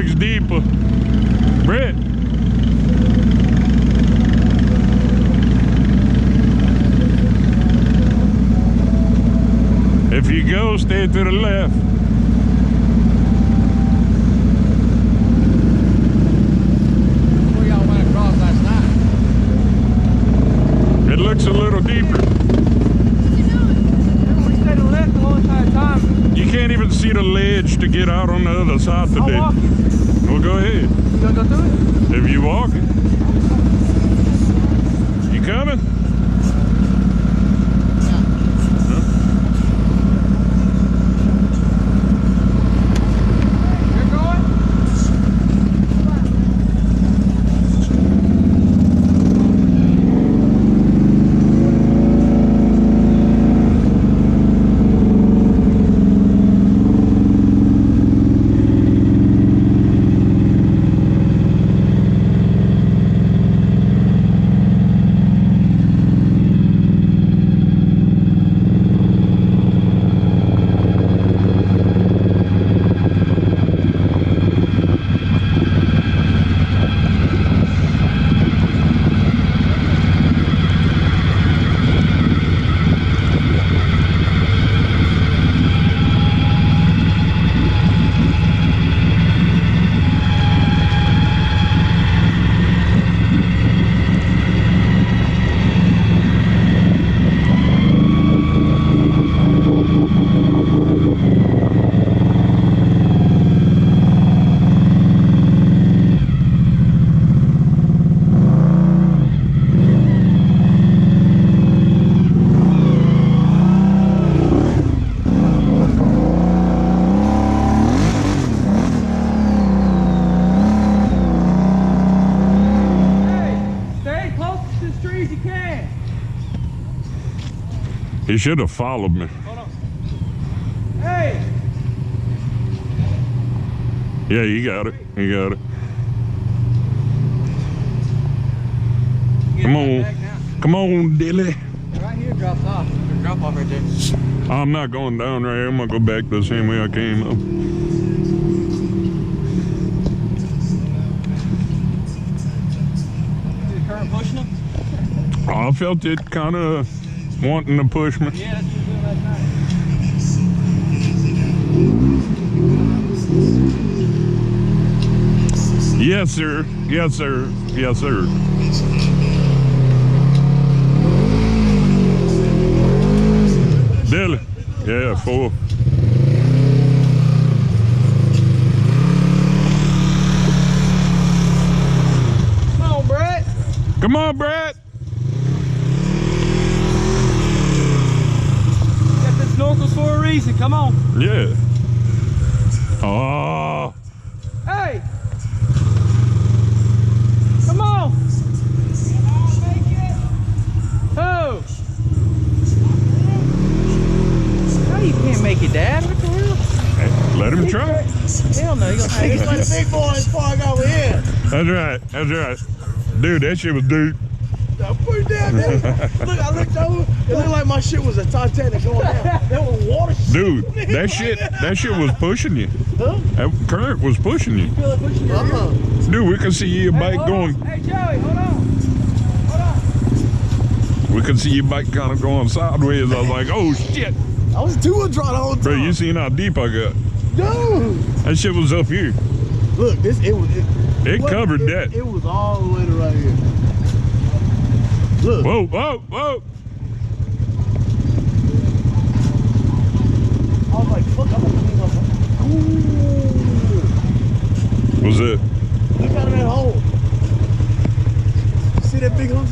looks deeper. Brett. If you go, stay to the left. Where y'all went across last night? It looks a little deeper. We stayed to the left the whole entire time. You can't even see the ledge to get out on the other side today. I'll walk it. Well, go ahead. You gonna go through it? If you walk it. You coming? He should have followed me. Hold on. Hey! Yeah, you got it. You got it. Come on. Come on, Dilly. Right here drops off. There's a drop off right there. I'm not going down right here. I'm going to go back the same way I came up. Is the current pushing him? I felt it kind of wanting to push me. Yeah, that's what we were doing last night. Yes, sir. Yes, sir. Yes, sir. Dilly. Yeah, 4. Come on, Brett. Come on, Brett. Got the snorkels for a reason. Come on. Yeah. Oh. Hey. Come on. Oh. No, you can't make it, Dad. What the hell? Hey, let him try. Hell no. You're gonna take It's it. like the big boys before I got over here. That's right. That's right. Dude, that shit was deep. I put it down there. Look, I looked over. It looked like my shit was a Titanic going down. That was water shit. Dude, that shit was pushing you. Huh? That current was pushing you. Feel it pushing your ear? Dude, we can see your bike hold going. on. Hey, Joey, hold on. Hold on. We could see your bike kind of going sideways. I was like, oh shit. I was two-wheel drive the whole time. Bro, you seen how deep I got? Dude. That shit was up here. Look, It covered that. It was all the way to right here. Look. Whoa, whoa, whoa. I was like, fuck, I'm gonna clean myself. Ooh. Was it? Look out of that hole. See that big hump?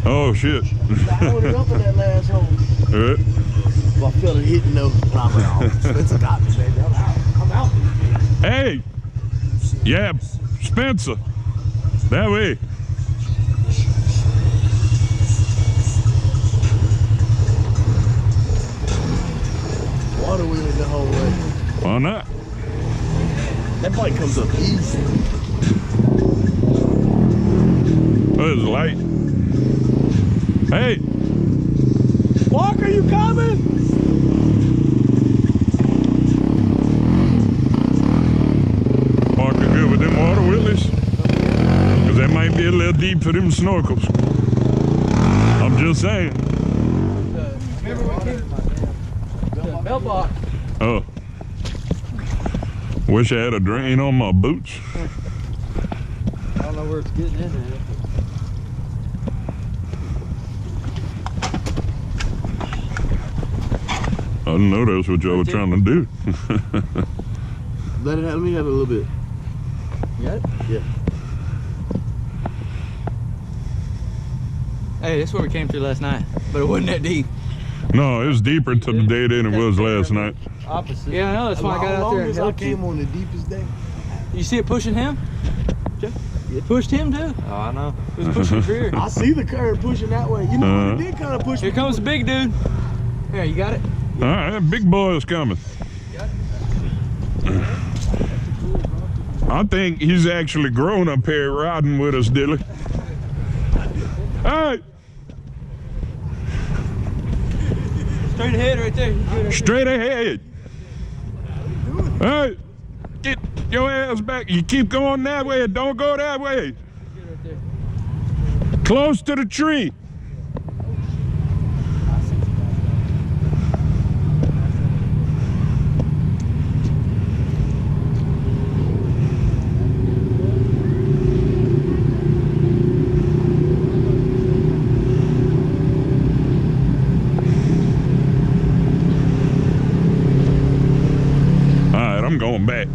Oh shit. I went up in that last hole. Alright. Well, I felt it hitting though. And I'm like, oh, Spencer got me, baby. I'm out. I'm out. Hey. Yeah, Spencer. That way. Water wheeling the whole way. Why not? That bike comes up easy. Oh, it's light. Hey. Walker, you coming? real deep for them snorkels. I'm just saying. Remember when the bell box? Oh. Wish I had a drain on my boots. I don't know where it's getting in there. I didn't know that's what y'all were trying to do. Let me have it a little bit. You got it? Yeah. Hey, that's where we came through last night, but it wasn't that deep. No, it was deeper today than it was last night. Opposite. Yeah, I know. That's why I got How out there long and as I helped came you. on the deepest day? You see it pushing him? It pushed him too. Oh, I know. It was pushing your rear. I see the current pushing that way. You know, it did kind of push. Here comes the big dude. Here, you got it? All right, big boy is coming. I think he's actually grown up here riding with us, Dilly. All right. Straight ahead right there. Straight ahead. All right. Get your ass back. You keep going that way. Don't go that way. Close to the tree. I'm going back.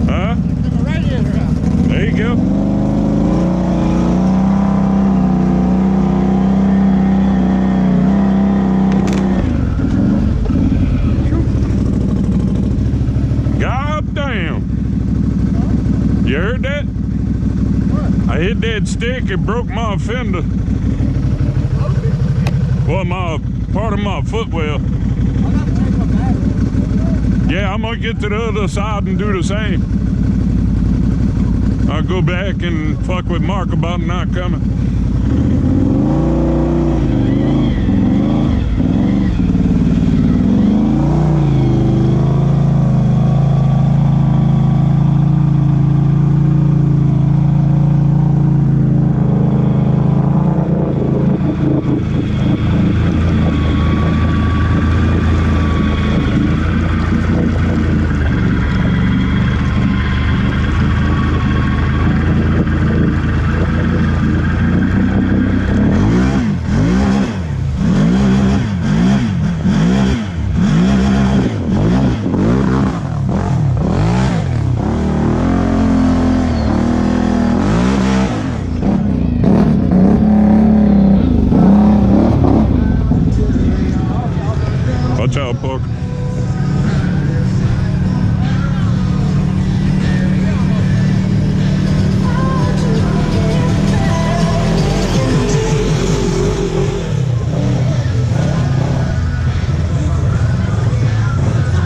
Huh? There you go. You heard that? What? I hit that stick, it broke my fender. Well, part of my footwell. Yeah, I'm gonna get to the other side and do the same. I'll go back and fuck with Mark about not coming. Watch out, Parker.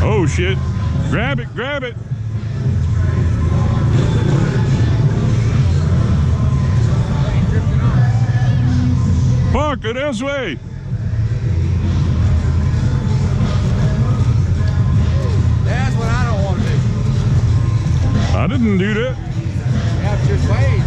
Oh shit. Grab it, grab it. Parker, this way. That's what I don't want to do. I didn't do that. You have to just wait.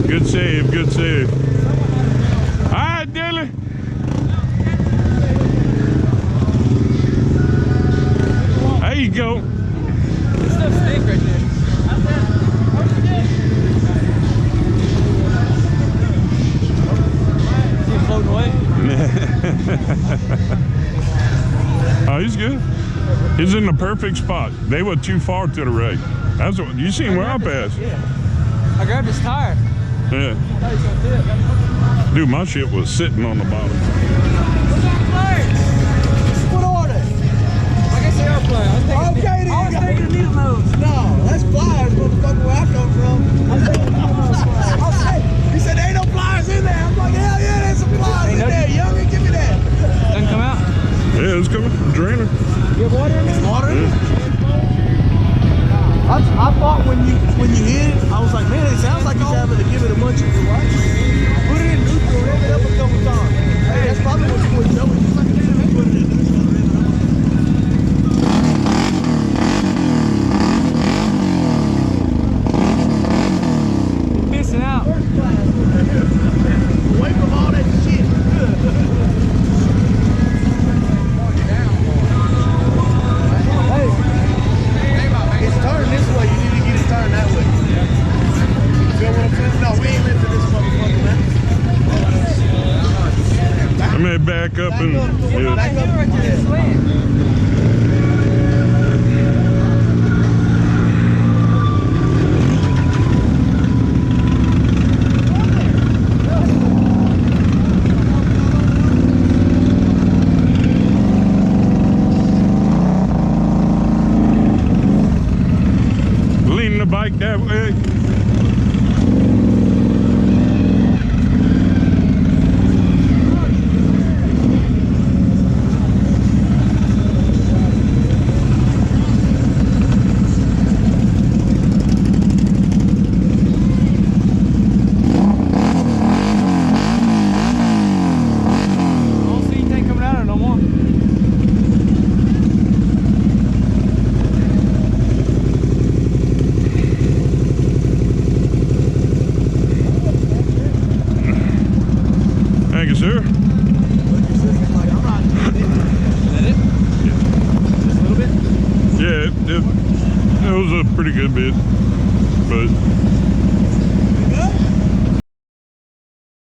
Good save, good save. All right, Dilly. There you go. This stuff stink right there. Is he floating away? Oh, he's good. He's in the perfect spot. They were too far to the right. That's what you seen where I passed. Yeah. I grabbed his tire. Yeah. Dude, my shit was sitting on the bottom. What are they? I guess they are flying. Okay, then. I was thinking of needle-nose. No, that's flyers, motherfucker, where I come from. He said, there ain't no flyers in there. I'm like, hell yeah, there's some flyers in there. Youngin, give me that. Doesn't come out. Yeah, it's coming. Drainer. You have water in there? Water in it? I thought when you hit it, I was like, man, it sounds like he's having to give it a bunch of what? Put it in neutral, rev it up a couple times. Hey, that's probably what you would do. Just like a put it in neutral, rev it up. Missing out. Away from all that shit. Hey, it's turned this way. You need to get it turned that way. You feel what I'm saying? No, we ain't lifting this motherfucker, man. I may back up and yeah. Back up. Lean the bike that way. Thank you, sir. Yeah, it was a pretty good bit, but